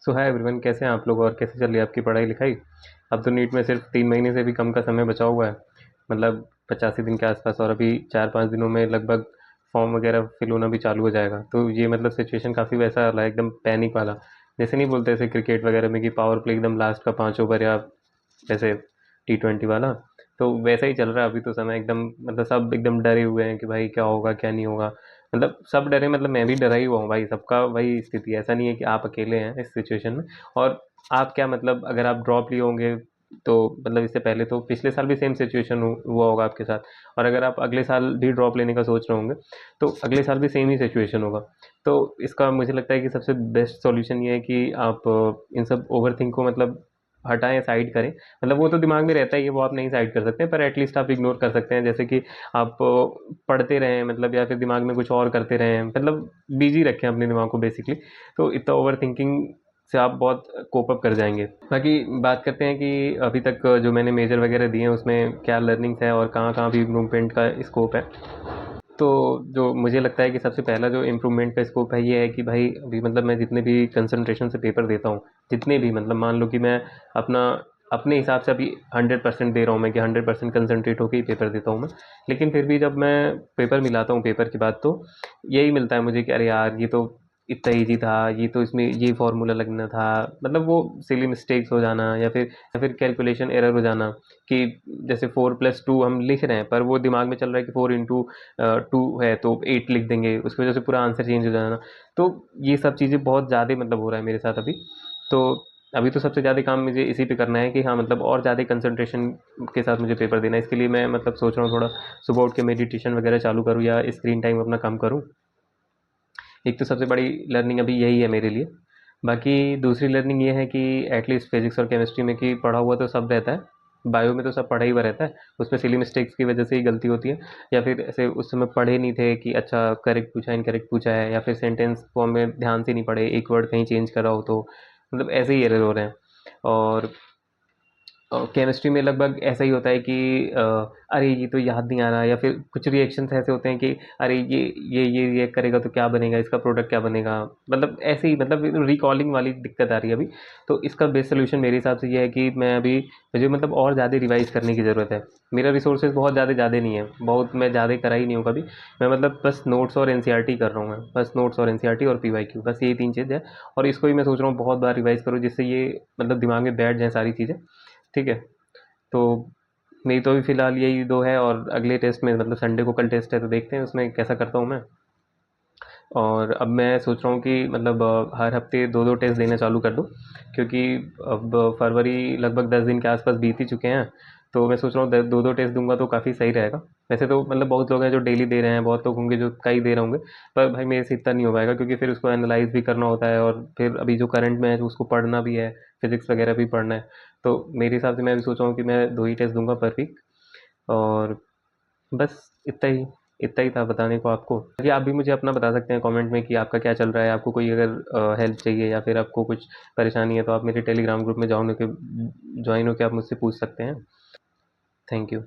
सो hi everyone, कैसे हैं आप लोग और कैसे चल रही है आपकी पढ़ाई लिखाई। अब तो नीट में सिर्फ 3 महीने से भी कम का समय बचा हुआ है, मतलब 85 दिन के आसपास, और अभी 4-5 दिनों में लगभग फॉर्म वगैरह फिल होना भी चालू हो जाएगा। तो ये मतलब सिचुएशन काफ़ी वैसा वाला है, एकदम पैनिक वाला। जैसे नहीं बोलते ऐसे क्रिकेट वगैरह में कि पावर प्ले एकदम लास्ट का 5 ओवर, या जैसे T20 वाला, तो वैसा ही चल रहा है अभी तो समय एकदम। मतलब सब एकदम डरे हुए हैं कि भाई क्या होगा क्या नहीं होगा। मतलब सब डरे, मतलब मैं भी डरा ही हुआ हूँ भाई, सबका वही स्थिति है। ऐसा नहीं है कि आप अकेले हैं इस सिचुएशन में। और आप क्या, मतलब अगर आप ड्रॉप लिए होंगे तो मतलब इससे पहले तो पिछले साल भी सेम सिचुएशन हुआ होगा आपके साथ। और अगर आप अगले साल भी ड्रॉप लेने का सोच रहे होंगे तो अगले साल भी सेम ही सिचुएशन होगा। तो इसका मुझे लगता है कि सबसे बेस्ट सॉल्यूशन ये है कि आप इन सब ओवर थिंक को मतलब हटाएं, साइड करें। मतलब वो तो दिमाग में रहता ही है, वो आप नहीं साइड कर सकते, पर एटलीस्ट आप इग्नोर कर सकते हैं। जैसे कि आप पढ़ते रहें, मतलब या फिर दिमाग में कुछ और करते रहें, मतलब बिजी रखें अपने दिमाग को बेसिकली। तो इतना ओवर थिंकिंग से आप बहुत कोप अप कर जाएंगे। बाकी बात करते हैं कि अभी तक जो मैंने मेजर वगैरह दिए हैं उसमें क्या लर्निंग्स है और कहाँ कहाँ भी इम्प्रूवमेंट का स्कोप है। तो जो मुझे लगता है कि सबसे पहला जो इम्प्रूवमेंट का स्कोप है ये है कि भाई अभी मतलब मैं जितने भी कंसंट्रेशन से पेपर देता हूँ, जितने भी मतलब मान लो कि मैं अपना अपने हिसाब से अभी 100% दे रहा हूँ मैं, कि 100% कंसंट्रेट होकर ही पेपर देता हूँ मैं। लेकिन फिर भी जब मैं पेपर मिलाता हूँ पेपर के बाद, तो यही मिलता है मुझे कि अरे यार ये तो इतना ईजी था, ये तो इसमें ये फार्मूला लगना था। मतलब वो सिली मिस्टेक्स हो जाना, या फिर कैलकुलेशन एरर हो जाना, कि जैसे 4+2 हम लिख रहे हैं पर वो दिमाग में चल रहा है कि 4 इंटू 2 है तो 8 लिख देंगे, उसकी वजह से पूरा आंसर चेंज हो जाना। तो ये सब चीज़ें बहुत ज़्यादा मतलब हो रहा है मेरे साथ अभी। तो अभी तो सबसे ज़्यादा काम मुझे इसी पे करना है कि हाँ, मतलब और ज़्यादा कंसंट्रेशन के साथ मुझे पेपर देना है। इसके लिए मैं मतलब सोच रहा हूँ थोड़ा सुबह उठ के मेडिटेशन वगैरह चालू करूँ या स्क्रीन टाइम अपना कम करूँ। एक तो सबसे बड़ी लर्निंग अभी यही है मेरे लिए। बाकी दूसरी लर्निंग ये है कि एटलीस्ट फिजिक्स और केमिस्ट्री में कि पढ़ा हुआ तो सब रहता है, बायो में तो सब पढ़ा ही हुआ रहता है। उसमें सिली मिस्टेक्स की वजह से ही गलती होती है, या फिर ऐसे उस समय पढ़े नहीं थे कि अच्छा करेक्ट पूछा इनकरेक्ट पूछा है, या फिर सेंटेंस फॉर्म में ध्यान से नहीं पढ़े, एक वर्ड कहीं चेंज करा हो तो मतलब ऐसे ही एरर हो रहे हैं। और केमिस्ट्री में लगभग ऐसा ही होता है कि अरे ये तो याद नहीं आ रहा, या फिर कुछ रिएक्शंस ऐसे होते हैं कि अरे ये रिएक्ट करेगा तो क्या बनेगा, इसका प्रोडक्ट क्या बनेगा। मतलब ऐसे ही, मतलब रिकॉलिंग वाली दिक्कत आ रही है अभी। तो इसका बेस्ट सोल्यूशन मेरे हिसाब से ये है कि मैं अभी मुझे मतलब और ज़्यादा रिवाइज करने की ज़रूरत है। मेरा रिसोर्सेज बहुत ज़्यादा नहीं है, बहुत मैं ज़्यादा करा ही नहीं हूँ कभी। मैं मतलब बस नोट्स और एनसीईआरटी कर रहा हूँ, मैं बस नोट्स और एनसीईआरटी और पीवाईक्यू, बस ये 3 चीज़ है। और इसको ही मैं सोच रहा हूँ बहुत बार रिवाइज करूँ, जिससे ये मतलब दिमाग में बैठ जाए सारी चीज़ें। ठीक है। तो मेरी तो अभी फ़िलहाल यही 2 है, और अगले टेस्ट में मतलब संडे को कल टेस्ट है तो देखते हैं उसमें कैसा करता हूँ मैं। और अब मैं सोच रहा हूँ कि मतलब हर हफ्ते 2-2 टेस्ट देना चालू कर दूँ, क्योंकि अब फरवरी लगभग 10 दिन के आसपास बीत ही चुके हैं। तो मैं सोच रहा हूँ 2-2 टेस्ट दूंगा तो काफ़ी सही रहेगा। वैसे तो मतलब बहुत लोग हैं जो डेली दे रहे हैं, बहुत लोग होंगे जो कई दे रहे होंगे, पर भाई मेरे से इतना नहीं हो पाएगा, क्योंकि फिर उसको एनालाइज भी करना होता है, और फिर अभी जो करंट में है तो उसको पढ़ना भी है, फिजिक्स वगैरह भी पढ़ना है। तो मेरे हिसाब से मैं अभी सोच रहा हूँ कि मैं 2 ही टेस्ट दूंगा पर वीक। और बस इतना ही था बताने को आपको। बाकी आप भी मुझे अपना बता सकते हैं कमेंट में कि आपका क्या चल रहा है। आपको कोई अगर हेल्प चाहिए या फिर आपको कुछ परेशानी है तो आप मेरे टेलीग्राम ग्रुप में ज्वाइन होकर आप मुझसे पूछ सकते हैं। Thank you.